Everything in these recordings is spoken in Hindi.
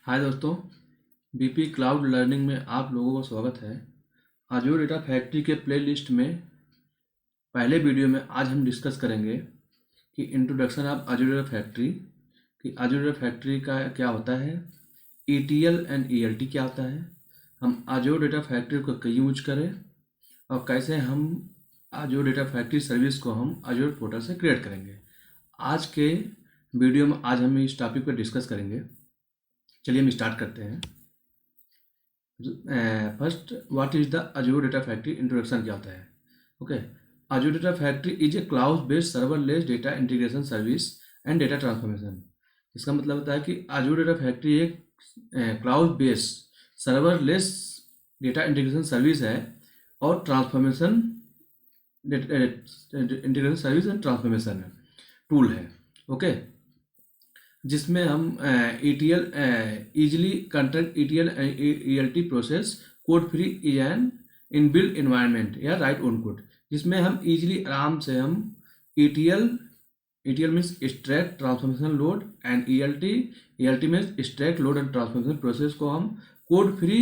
हाय दोस्तों, बीपी क्लाउड लर्निंग में आप लोगों का स्वागत है। अजूर डेटा फैक्ट्री के प्लेलिस्ट में पहले वीडियो में आज हम डिस्कस करेंगे कि introduction of Azzur data factory, कि अजूर डेटा फैक्ट्री का क्या होता है, ईटीएल एंड ईएलटी क्या होता है, हम अजूर डेटा फैक्ट्री को क्यों यूज करें और कैसे हम अजूर डेटा फैक्ट्री सर्विस को हम अजूर पोर्टल से क्रिएट करेंगे। आज के वीडियो में आज हम इस टॉपिक पर डिस्कस करेंगे। चलिए हम स्टार्ट करते हैं। First, what is the Azzur data factory? Introduction क्या होता है? Okay, Azzur data factory is a cloud based serverless data integration service and data transformation. इसका मतलब होता है कि अजूर डेटा फैक्ट्री एक cloud based serverless data integration service है और transformation integration service and transformation tool है। ओके, जिसमें हम ETL easily construct ETL ELT process code free and inbuilt environment या राइट ओन कोड, जिसमें हम इजीली आराम से हम ETL means extract transformation load and ELT means extract load and transformation process को हम कोड फ्री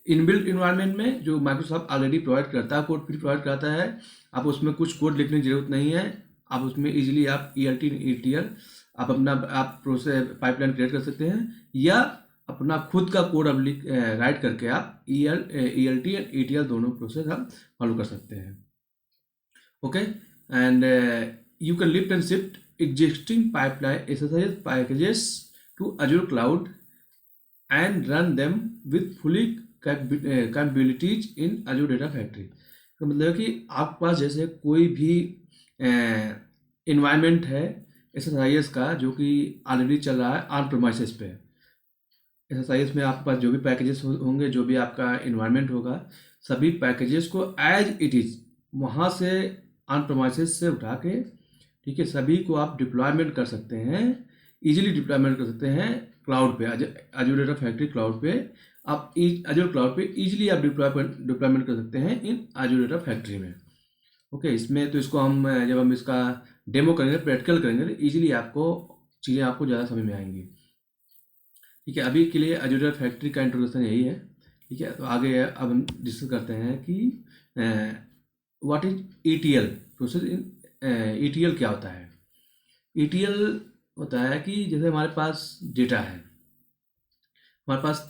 इनबिल्ट इन्वायरमेंट में, जो माइक्रोसॉफ्ट ऑलरेडी प्रोवाइड करता है, कोड फ्री प्रोवाइड करता है। आप उसमें कुछ कोड लिखने की जरूरत नहीं है। आप उसमें इजीली आप ELT ETL आप अपना प्रोसेस पाइपलाइन क्रिएट कर सकते हैं या अपना खुद का कोड अब राइट करके आप ELT एंड ETL दोनों प्रोसेस आप फॉलो कर सकते हैं। Okay, and you can lift and shift existing pipeline SSIS packages to Azure cloud and run them with fully capabilities in Azure data factory. तो मतलब है कि आपके पास जैसे कोई भी इन्वायरमेंट है SSIS का जो कि ऑलरेडी चल रहा है ऑन प्रोमाइसेस पे। SSIS में आपके पास जो भी पैकेजेस होंगे, जो भी आपका इन्वायरमेंट होगा, सभी पैकेजेस को एज इट इज़ वहाँ से ऑन प्रोमाइसेस से उठा के, ठीक है, सभी को आप डिप्लॉयमेंट कर सकते हैं, इजीली डिप्लॉयमेंट कर सकते हैं क्लाउड पे, अजूर डेटा फैक्ट्री क्लाउड पे। आप अजूर क्लाउड पे इजीली आप डिप्लॉयमेंट कर सकते हैं इन अजूर डेटा फैक्ट्री में। ओके, इसमें तो इसको हम जब हम इसका डेमो करेंगे, प्रैक्टिकल करेंगे, तो इजीली आपको चीज़ें आपको ज़्यादा समझ में आएंगी। ठीक है, अभी के लिए अजूर डेटा फैक्ट्री का इंट्रोडक्शन यही है। ठीक है, तो आगे अब हम डिस्कस करते हैं कि what is ETL process. In ETL क्या होता है? ETL होता है कि जैसे हमारे पास डेटा है, हमारे पास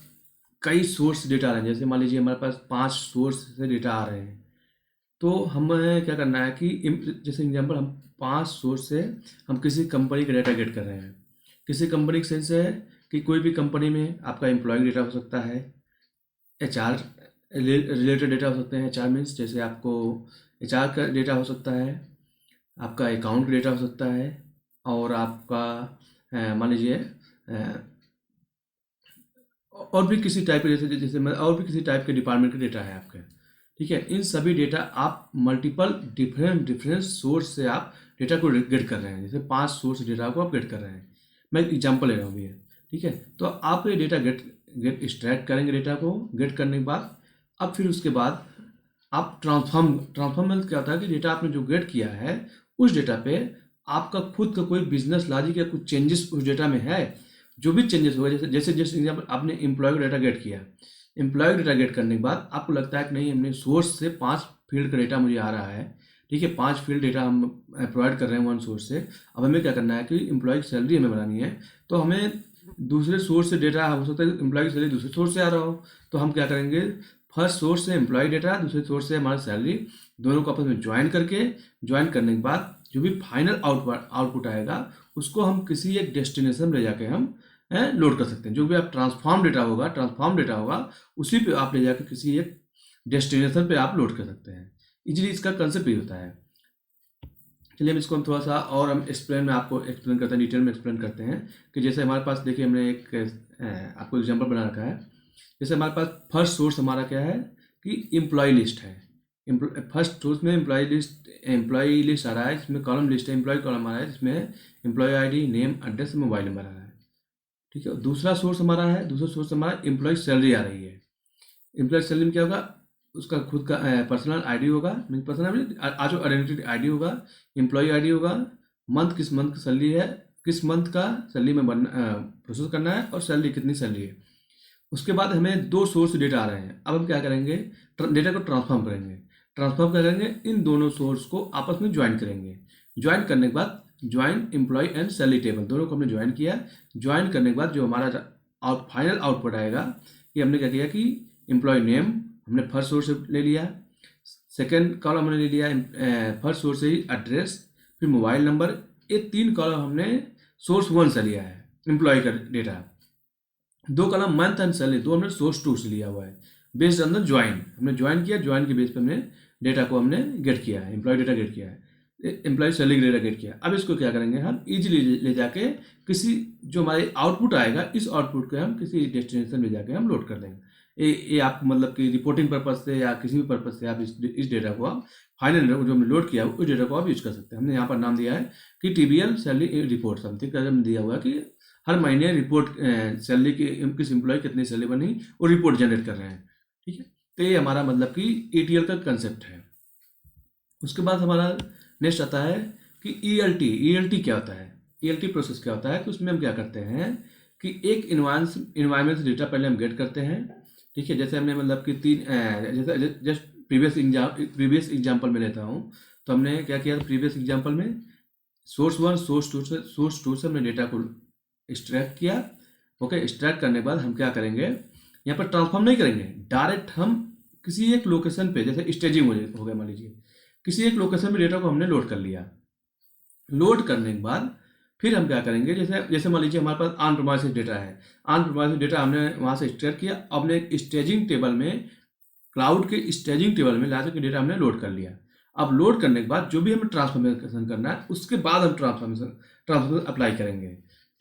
कई सोर्स डेटा आ रहे हैं। जैसे मान लीजिए हमारे पास 5 सोर्स से डेटा आ रहे हैं, तो हमें क्या करना है कि जैसे एग्जांपल हम 5 सोर्स से हम किसी कंपनी का डेटा गेट कर रहे हैं। किसी कंपनी के सेंस है कि कोई भी कंपनी में आपका एम्प्लॉय डेटा हो सकता है, HR रिलेटेड डेटा हो सकते हैं। HR मीन्स जैसे आपको HR का डेटा हो सकता है, आपका अकाउंट डेटा हो सकता है, और आपका मान लीजिए और भी किसी टाइप के, जैसे जैसे और भी किसी टाइप के डिपार्टमेंट का डेटा है आपके। ठीक है, इन सभी डेटा आप मल्टीपल डिफरेंट सोर्स से आप डेटा को गेट कर रहे हैं। जैसे 5 सोर्स डेटा को आप गेट कर रहे हैं, मैं एग्जांपल ले रहा हूँ भैया। ठीक है, तो आप ये डेटा गेट एक्सट्रैक्ट करेंगे, डेटा को गेट करने के बाद अब फिर उसके बाद आप ट्रांसफॉर्म क्या होता है कि डेटा आपने जो गेट किया है उस डेटा पे आपका खुद का कोई बिजनेस लॉजिक या कुछ चेंजेस उस डेटा में है। जो भी चेंजेस हुआ, जैसे जैसे जैसे एग्जाम्पल आपने एम्प्लॉय का डेटा गेट किया, एम्प्लॉय डेटा गेट करने के बाद आपको लगता है कि नहीं, हमने सोर्स से 5 फील्ड का डेटा मुझे आ रहा है। ठीक है, 5 फील्ड डेटा हम प्रोवाइड कर रहे हैं 1 सोर्स से। अब हमें क्या करना है कि एम्प्लॉय की सैलरी हमें बनानी है, तो हमें दूसरे सोर्स से डेटा हो सकता है एम्प्लॉय की सैलरी दूसरे सोर्स से आ रहा हो, तो हम क्या करेंगे, फर्स्ट सोर्स से एम्प्लॉय डेटा, दूसरे सोर्स से हमारी सैलरी, दोनों को आपस में ज्वाइन करने के बाद जो भी फाइनल आउटपुट आएगा उसको हम किसी एक डेस्टिनेशन ले जाके हम लोड कर सकते हैं। जो भी आप ट्रांसफॉर्म डेटा होगा उसी पे आप ले जाकर किसी एक डेस्टिनेशन पे आप लोड कर सकते हैं। इजीली इसका कंसेप्ट ये होता है। चलिए हम इसको हम थोड़ा सा और हम आपको एक्सप्लेन करते हैं, डिटेल में एक्सप्लेन करते हैं कि जैसे हमारे पास देखिए हमने एक आपको एग्जांपल बना रखा है। जैसे हमारे पास फर्स्ट सोर्स हमारा क्या है कि एम्प्लॉय लिस्ट है। फर्स्ट सोर्स में एम्प्लॉय लिस्ट आ रहा है, जिसमें कॉलम लिस्ट है, एम्प्लॉय कॉलम आ रहा है, जिसमें employee ID, name, address, mobile number आ रहा है। ठीक है, दूसरा सोर्स हमारा एम्प्लॉय सैलरी आ रही है। एम्प्लॉय सैलरी में क्या होगा, उसका खुद का पर्सनल ID होगा, पर्सनल आज आइडेंटिटी ID होगा, एम्प्लॉय ID होगा, मंथ किस मंथ की सैलरी है, किस मंथ का सैलरी में प्रोसेस करना है और सैलरी कितनी सैलरी है। उसके बाद हमें 2 सोर्स डेटा आ रहे हैं। अब हम क्या करेंगे, डेटा को ट्रांसफॉर्म करेंगे। ट्रांसफॉर्म क्या करेंगे, इन दोनों सोर्स को आपस में ज्वाइन करेंगे। ज्वाइन करने के बाद join employ and salary table दोनों को हमने ज्वाइन किया। ज्वाइन करने के बाद जो हमारा फाइनल आउटपुट आएगा, कि हमने क्या किया कि एम्प्लॉय नेम हमने फर्स्ट सोर्स से ले लिया, सेकेंड कॉलम हमने ले लिया फर्स्ट सोर्स से ही एड्रेस, फिर मोबाइल नंबर, ये 3 कॉलम हमने सोर्स 1 से लिया है एम्प्लॉय का data. 2 column month and salary 2 हमने सोर्स 2 से लिया हुआ है। बेस्ड ऑन द ज्वाइन हमने ज्वाइन किया, ज्वाइन के बेस पे हमने डेटा को हमने गेट किया है, एम्प्लॉय डेटा गेट किया है, एम्प्लॉय सैलरी डेटा गेट किया। अब इसको क्या करेंगे, हम इजीली ले जाके किसी जो हमारे आउटपुट आएगा, इस आउटपुट को हम किसी डेस्टिनेशन में जाके हम लोड कर देंगे। ये आप मतलब कि रिपोर्टिंग पर्पज से या किसी भी पर्पज से आप इस डेटा को आप फाइनल जो हमने लोड किया उस डेटा को आप यूज कर सकते हैं। हमने यहाँ पर नाम दिया है कि TBL सैलरी रिपोर्ट समथिंग का दिया हुआ है कि हर महीने रिपोर्ट सैलरी की किस एम्प्लॉय कितनी सैलरी बनी वो रिपोर्ट जनरेट कर रहे हैं। ठीक है, तो ये हमारा मतलब कि ETL का कंसेप्ट है। उसके बाद हमारा नेक्स्ट आता है कि ELT क्या होता है। ELT प्रोसेस क्या होता है कि उसमें हम क्या करते हैं कि एक इन्वायरमेंट से डेटा पहले हम गेट करते हैं। ठीक है, जैसे हमने मतलब कि जैसे जस्ट प्रीवियस एग्जाम्पल में लेता हूँ, तो हमने क्या किया था प्रीवियस एग्जाम्पल में सोर्स 1 सोर्स 2 से हमने डेटा को एक्सट्रैक्ट किया। ओके, एक्सट्रैक्ट करने के बाद हम क्या करेंगे, यहाँ पर ट्रांसफॉर्म नहीं करेंगे, डायरेक्ट हम किसी एक लोकेशन पे, जैसे स्टेजिंग हो गया मान लीजिए, किसी एक लोकेशन पे डेटा को हमने लोड कर लिया। लोड करने के बाद फिर हम क्या करेंगे, जैसे मान लीजिए हमारे पास ऑन प्रीमाइसेस डेटा है, ऑन प्रीमाइसेस डेटा हमने वहाँ से एक्सट्रैक्ट किया, अपने स्टेजिंग टेबल में, क्लाउड के स्टेजिंग टेबल में ला के डेटा हमने लोड कर लिया। अब लोड करने के बाद जो भी हमें ट्रांसफॉर्मेशन करना है उसके बाद हम ट्रांसफॉर्मेशन अप्लाई करेंगे।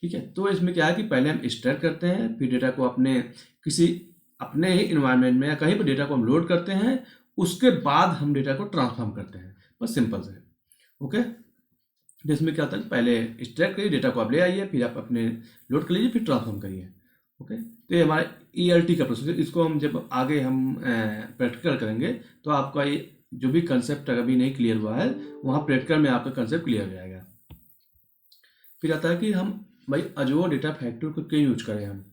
ठीक है, तो इसमें क्या है कि पहले हम एक्सट्रैक्ट करते हैं, फिर डेटा को अपने ही इन्वायरमेंट में या कहीं पर डेटा को हम लोड करते हैं, उसके बाद हम डेटा को ट्रांसफॉर्म करते हैं। बस सिंपल से। ओके, जिसमें क्या होता है, पहले एक्सट्रैक्ट करिए, डेटा को आप ले आइए, फिर आप अपने लोड कर लीजिए, फिर ट्रांसफॉर्म करिए। ओके, तो ये हमारा ELT का प्रोसेस है। इसको हम जब आगे हम प्रैक्टिकल करेंगे तो आपका ये जो भी कंसेप्ट अभी नहीं क्लियर हुआ है, वहाँ प्रैक्टिकल में आपका कंसेप्ट क्लियर हो जाएगा। फिर आता है कि हम भाई अजोर डेटा फैक्ट्री को क्यों यूज करें, हम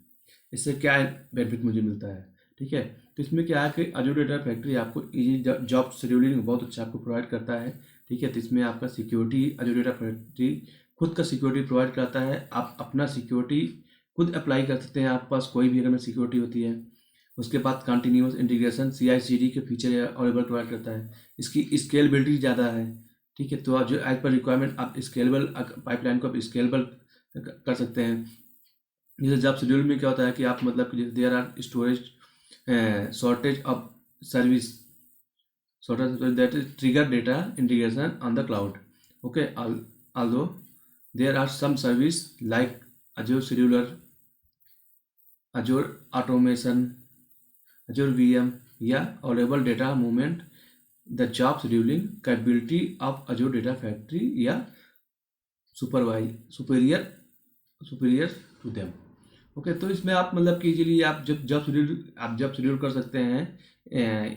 इससे क्या बेनिफिट मुझे मिलता है। ठीक है, तो इसमें क्या है कि अजोर डेटा फैक्ट्री आपको इजी जॉब शेड्यूलिंग बहुत अच्छा आपको प्रोवाइड करता है। ठीक है, तो इसमें आपका सिक्योरिटी, अजोर डेटा फैक्ट्री खुद का सिक्योरिटी प्रोवाइड करता है। आप अपना सिक्योरिटी खुद अप्लाई कर सकते हैं, आपके पास कोई भी अगर सिक्योरिटी होती है। उसके बाद कंटिन्यूस इंटीग्रेशन CI/CD के फीचर अवेलेबल प्रोवाइड करता है। इसकी स्केलेबिलिटी ज़्यादा है। ठीक है, तो आप जो एज पर रिक्वायरमेंट आप स्केलेबल पाइपलाइन को आप स्केलेबल कर सकते हैं। जैसे जॉब शेड्यूल में क्या होता है कि आप मतलब कि there are storage shortage of service that is trigger data integration on the cloud. Okay, although there are some service like Azure Scheduler, Azure Automation, Azure VM या Available Data Movement, the job scheduling capability of Azure Data Factory या superior to them। ओके, तो इसमें आप मतलब कि इजीली आप जब शेड्यूल कर सकते हैं,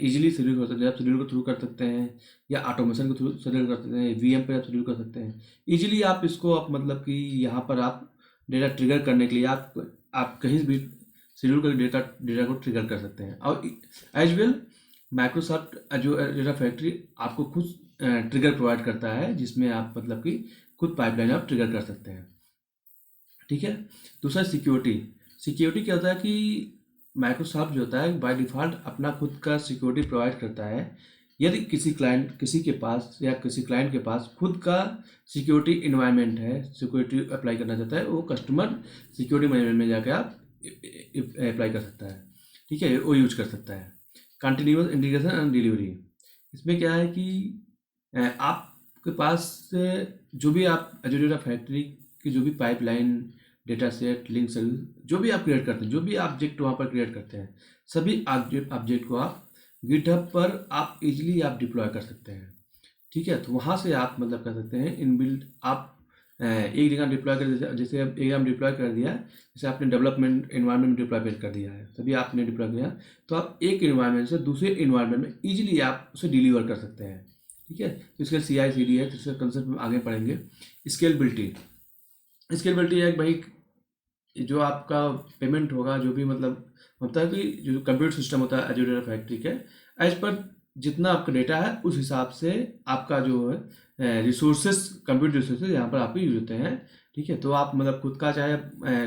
इजीली शेड्यूल कर सकते हैं, आप शेड्यूल के थ्रू कर सकते हैं या ऑटोमेशन के थ्रू शेड्यूल कर सकते हैं, VM पे आप शेड्यूल कर सकते हैं इजीली। आप इसको आप मतलब कि यहाँ पर आप डेटा ट्रिगर करने के लिए आप कहीं भी शेड्यूल कर डेटा को ट्रिगर कर सकते हैं। और as well Microsoft data factory आपको खुद ट्रिगर प्रोवाइड करता है, जिसमें आप मतलब कि खुद पाइपलाइन आप ट्रिगर कर सकते हैं। ठीक है, दूसरा सिक्योरिटी क्या होता है कि माइक्रोसॉफ्ट जो होता है बाय डिफ़ॉल्ट अपना खुद का सिक्योरिटी प्रोवाइड करता है। यदि किसी क्लाइंट के पास खुद का सिक्योरिटी इन्वायरमेंट है, सिक्योरिटी अप्लाई करना चाहता है, वो कस्टमर सिक्योरिटी मैनेजमेंट में जाकर आप अप्लाई कर सकता है। ठीक है, वो यूज कर सकता है। कंटिन्यूअस इंटीग्रेशन एंड डिलीवरी, इसमें क्या है कि आपके पास जो भी आप अजूर डेटा फैक्ट्री की जो भी pipeline, data set, link service जो भी आप क्रिएट करते हैं, जो भी ऑब्जेक्ट वहाँ पर क्रिएट करते हैं, सभी ऑब्जेक्ट को आप गिटहब पर आप इजीली आप डिप्लॉय कर सकते हैं। ठीक है, तो वहाँ से आप मतलब कर सकते हैं इनबिल्ट आप एक जगह डिप्लॉय कर, जैसे अब एक जगह डिप्लॉय कर दिया, जैसे आपने डेवलपमेंट इन्वायरमेंट में डिप्लॉय कर दिया है, तभी आपने डिप्लॉय किया, तो आप एक इन्वायरमेंट से दूसरे इन्वायरमेंट में ईजिली आप उसे डिलीवर कर सकते हैं। ठीक है, तो इसका CI/CD है, तो इसका कंसेप्ट में आगे पढ़ेंगे। स्केलेबिलिटी, स्केलेबिलिटी है कि भाई जो आपका पेमेंट होगा, जो भी मतलब होता है कि जो कंप्यूटर सिस्टम होता है एजुडेटा फैक्ट्री के, एज पर जितना आपका डेटा है उस हिसाब से आपका जो है रिसोर्सेस, कंप्यूटर रिसोर्सेज यहाँ पर आपके यूज होते हैं। ठीक है, तो आप मतलब खुद का चाहे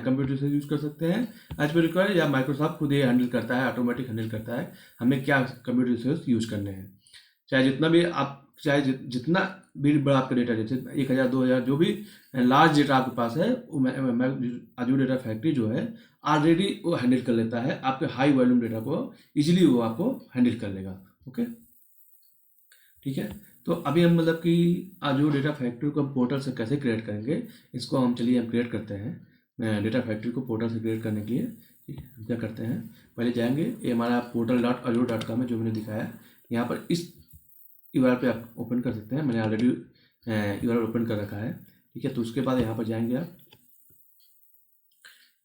कंप्यूटर रिसोर्स यूज़ कर सकते हैं एज पर रिक्वायर, या माइक्रोसॉफ्ट खुद ये हैंडल करता है, ऑटोमेटिक हैंडल करता है हमें क्या कंप्यूटर रिसोर्स यूज़ करने हैं। चाहे जितना भी आप, चाहे जितना भी बड़ा आपका डेटा, जैसे 1000 2000 जो भी लार्ज डेटा आपके पास है, वो अजूर डेटा फैक्ट्री जो है ऑलरेडी वो हैंडल कर लेता है आपके हाई वॉल्यूम डेटा को, इजीली वो आपको हैंडल कर लेगा। ओके, ठीक है। तो अभी हम मतलब कि अजूर डेटा फैक्ट्री को हम पोर्टल से कैसे क्रिएट करेंगे, इसको हम चलिए हम क्रिएट करते हैं डेटा फैक्ट्री को पोर्टल से क्रिएट करने के लिए। ठीक है, हम क्या करते हैं, पहले जाएंगे, ये हमारा portal.azure.com है जो मैंने दिखाया, यहाँ पर इस URL पे आप ओपन कर सकते हैं, मैंने ऑलरेडी URL ओपन कर रखा है। ठीक है, तो उसके बाद यहाँ पर जाएंगे आप,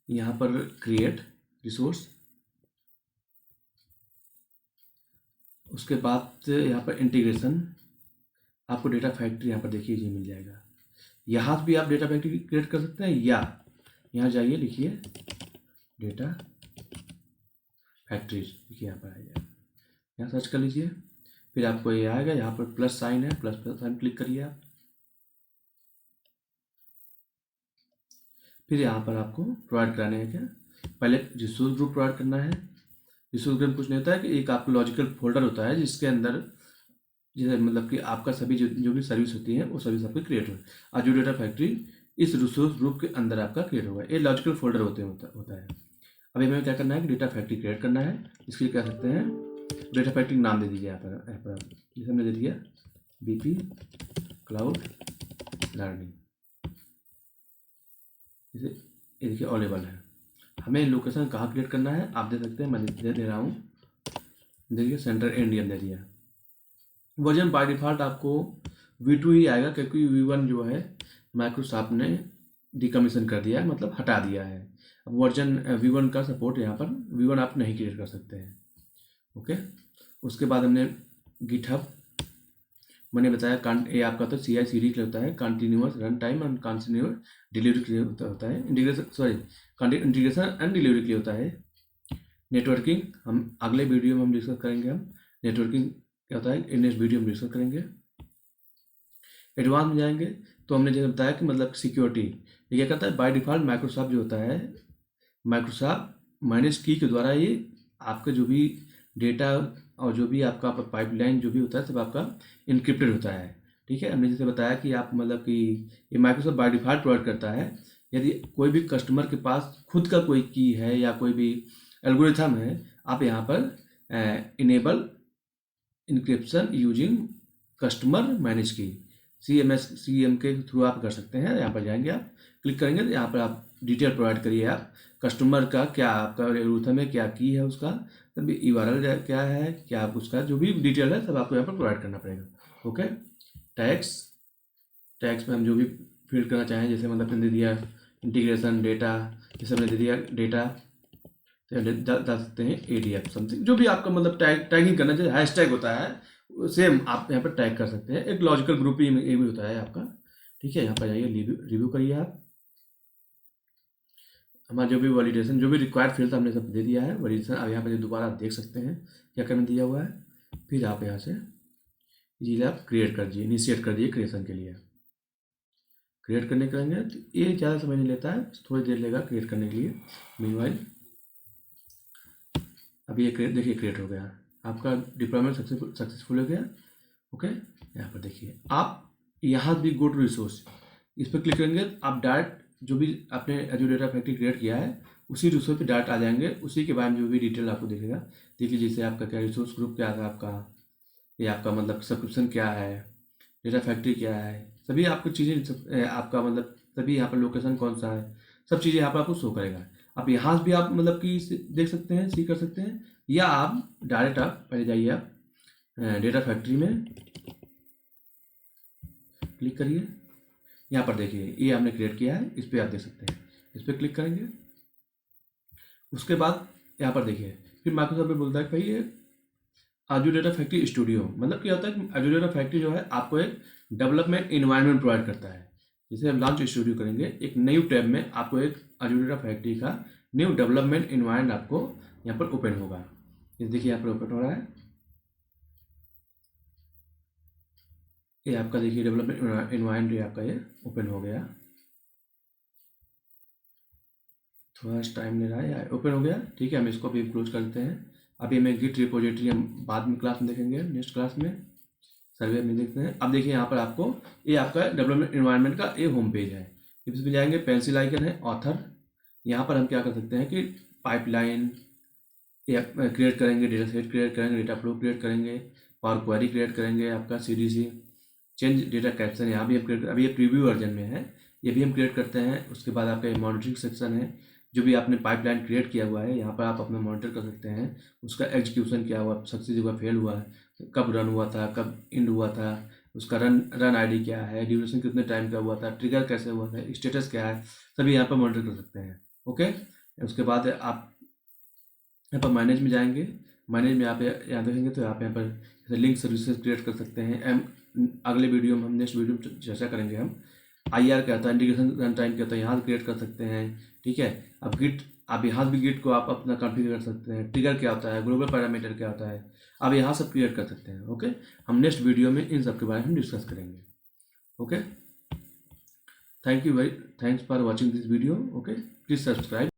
यहाँ पर क्रिएट रिसोर्स, उसके बाद यहाँ पर इंटीग्रेशन, आपको डेटा फैक्ट्री यहाँ पर देखिए ये मिल जाएगा। यहाँ भी आप डेटा फैक्ट्री क्रिएट कर सकते हैं, या यहाँ जाइए लिखिए डेटा फैक्ट्री, देखिए यहाँ पर आ जाएगा, यहाँ सर्च कर लीजिए, फिर आपको ये आएगा, यहाँ पर प्लस साइन है, प्लस साइन क्लिक करिए आप, फिर यहाँ पर आपको प्रोवाइड कराने हैं क्या, पहले रिसोर्स ग्रुप प्रोवाइड करना है। रिसोर्स ग्रुप कुछ नहीं होता है कि एक आपका लॉजिकल फोल्डर होता है जिसके अंदर जैसे मतलब कि आपका सभी जो भी सर्विस होती है वो सर्विस आपकी क्रिएट हो, अजूर डेटा फैक्ट्री इस रिसोर्स ग्रुप के अंदर आपका क्रिएट होगा, ये लॉजिकल फोल्डर होता है। अभी हमें क्या करना है कि डेटा फैक्ट्री क्रिएट करना है, इसके लिए क्या सकते हैं, डेटा फैक्ट्री नाम दे दीजिए यहाँ पर जैसे हमने दे दिया BP क्लाउड लर्निंग, जैसे ये देखिए अवेलेबल है। हमें लोकेशन कहाँ क्रिएट करना है आप दे सकते हैं, मैं दे रहा हूँ, देखिए सेंटर इंडियन दे दिया। वर्जन बाय डिफ़ॉल्ट आपको V2 ही आएगा क्योंकि V1 जो है माइक्रोसॉफ्ट ने डिकमीशन कर दिया है, मतलब हटा दिया है। अब वर्जन V1 का सपोर्ट यहाँ पर V1 आप नहीं क्रिएट कर सकते हैं। ओके, उसके बाद हमने गिटहब, मैंने बताया ये आपका तो CI/CD के लिए होता है, continuous run time and continuous delivery के लिए होता है, इंटीग्रेशन एंड डिलीवरी के लिए होता है। नेटवर्किंग हम अगले वीडियो में हम डिस्कस करेंगे, हम नेटवर्किंग क्या होता है इन इस वीडियो में डिस्कस करेंगे। एडवांस में जाएंगे तो हमने जैसे बताया कि मतलब सिक्योरिटी, ये क्या करता है बाय डिफ़ॉल्ट माइक्रोसॉफ्ट जो होता है, माइक्रोसॉफ्ट मैनेज की के द्वारा ये आपका जो भी डेटा और जो भी आपका पाइपलाइन जो भी होता है सब आपका इनक्रिप्टेड होता है। ठीक है, हमने जैसे बताया कि आप मतलब कि ये माइक्रोसॉफ्ट बाय डिफ़ॉल्ट प्रोवाइड करता है, यदि कोई भी कस्टमर के पास खुद का कोई की है या कोई भी एल्गोरिथम है, आप यहाँ पर enable encryption using customer manage key CM के थ्रू आप कर सकते हैं। यहाँ पर जाएंगे, आप क्लिक करेंगे तो यहाँ पर आप डिटेल प्रोवाइड करिए, आप कस्टमर का क्या आपका एल्गोरिथम है, क्या की है उसका, तभी URL क्या है, क्या आप उसका जो भी डिटेल है सब आपको यहाँ पर प्रोवाइड करना पड़ेगा। ओके, टैक्स में हम जो भी फिल करना चाहें, जैसे मतलब हमने दे दिया इंटीग्रेशन डेटा, जैसे हमने दे दिया डेटा, डाल सकते हैं ADF समथिंग, जो भी आपका मतलब टैगिंग करना चाहिए, हैशटैग होता है सेम आप यहाँ पर टैग कर सकते हैं, एक लॉजिकल ग्रुप ही ये भी होता है आपका। ठीक है, यहाँ पर जाइए रिव्यू करिए आप, हमारा जो भी वैलिडेशन जो भी रिक्वायर्ड फील्ड था हमने सब दे दिया है वैलिडेशन। अब यहाँ पर दोबारा आप देख सकते हैं क्या करने दिया हुआ है, फिर आप यहाँ से इजीली आप क्रिएट कर दीजिए, इनिशिएट कर दिए क्रिएशन के लिए। क्रिएट करने करेंगे तो ये ज़्यादा समय नहीं लेता है, थोड़ी देर लेगा क्रिएट करने के लिए। मीनवाइल अभी ये देखिए क्रिएट हो गया, आपका डिप्लॉयमेंट सक्सेसफुल हो गया। ओके, यहाँ पर देखिए आप यहाँ भी गो टू रिसोर्स, इस पर क्लिक करेंगे आप डायरेक्ट जो भी आपने एजूर डेटा फैक्ट्री क्रिएट किया है उसी रिसोर्स पे डायरेक्ट आ जाएंगे, उसी के बारे में जो भी डिटेल आपको दिखेगा। देखिए जैसे आपका क्या रिसोर्स ग्रुप क्या था आपका, ये आपका मतलब सब्सक्रिप्शन क्या है, डेटा फैक्ट्री क्या है, सभी आपको चीज़ें आपका मतलब सभी यहाँ पर लोकेशन कौन सा है, सब चीज़ें यहाँ पर आपको शो करेगा। आप यहाँ भी आप मतलब कि देख सकते हैं, सी कर सकते हैं, या आप डायरेक्ट आप पहले जाइए आप डेटा फैक्ट्री में क्लिक करिए, यहाँ पर देखिए ये हमने क्रिएट किया है, इस पर आप देख सकते हैं, इस पर क्लिक करेंगे। उसके बाद यहाँ पर देखिए फिर माइक्रोसॉफ्ट पे बोलता है कि भाई ये अजूर डेटा फैक्ट्री स्टूडियो, मतलब क्या होता है कि अजूर डेटा फैक्ट्री जो है आपको एक डेवलपमेंट इन्वायरमेंट प्रोवाइड करता है। जैसे हम लॉन्च स्टूडियो करेंगे, एक न्यू टैब में आपको एक अजूर डेटा फैक्ट्री का न्यू डेवलपमेंट इन्वायरमेंट आपको यहाँ पर ओपन होगा। ये देखिए यहाँ पर ओपन हो रहा है, ये आपका देखिए डेवलपमेंट इन्वायरमेंट आपका ये ओपन हो गया। थोड़ा टाइम ले रहा है, ओपन हो गया। ठीक है, हम इसको अभी क्लोज करते हैं। अभी हमें गिट रिपोजिटरी हम बाद में क्लास में देखेंगे, नेक्स्ट क्लास में सर्वे में देखते हैं। अब देखिए यहाँ पर आपको ये आपका डेवलपमेंट इन्वायरमेंट का ये होम पेज है। इसमें जाएंगे, पेंसिल आइकन है, ऑथर। यहाँ पर हम क्या कर सकते हैं कि पाइपलाइन क्रिएट करेंगे, डेटा सेट क्रिएट करेंगे, डेटा फ्लो क्रिएट करेंगे, पावर क्वेरी क्रिएट करेंगे, आपका CDC चेंज डेटा कैप्शन यहाँ भी हम क्रिएट, अभी ये प्रीव्यू वर्जन में है, ये भी हम क्रिएट करते हैं। उसके बाद आपका मॉनिटरिंग सेक्शन है, जो भी आपने पाइपलाइन क्रिएट किया हुआ है यहाँ पर आप अपना मॉनिटर कर सकते हैं, उसका एग्जीक्यूशन क्या हुआ, सक्सेस हुआ, फेल हुआ है, कब रन हुआ था, कब इंड हुआ था, उसका रन ID क्या है, ड्यूरेशन कितने टाइम का हुआ था, ट्रिगर कैसे हुआ था, स्टेटस क्या है, सभी यहाँ पर मॉनिटर कर सकते हैं। ओके, उसके बाद आप यहाँ पर मैनेज में जाएंगे, मैनेज में आप यहाँ देखेंगे तो आप यहाँ पर लिंक सर्विसेज क्रिएट कर सकते हैं। अगले वीडियो में हम नेक्स्ट वीडियो में चर्चा करेंगे हम IR क्या होता है, इंटीग्रेशन रन टाइम क्या होता है, यहाँ क्रिएट कर सकते हैं। ठीक है, अब गिट, आप यहाँ भी गिट को आप अपना कॉन्फ़िगर कर सकते हैं, ट्रिगर क्या होता है, ग्लोबल पैरामीटर क्या होता है, आप यहाँ सब क्रिएट कर सकते हैं। ओके, हम नेक्स्ट वीडियो में इन सब के बारे में हम डिस्कस करेंगे। Okay, thanks for watching this video. Okay, please subscribe.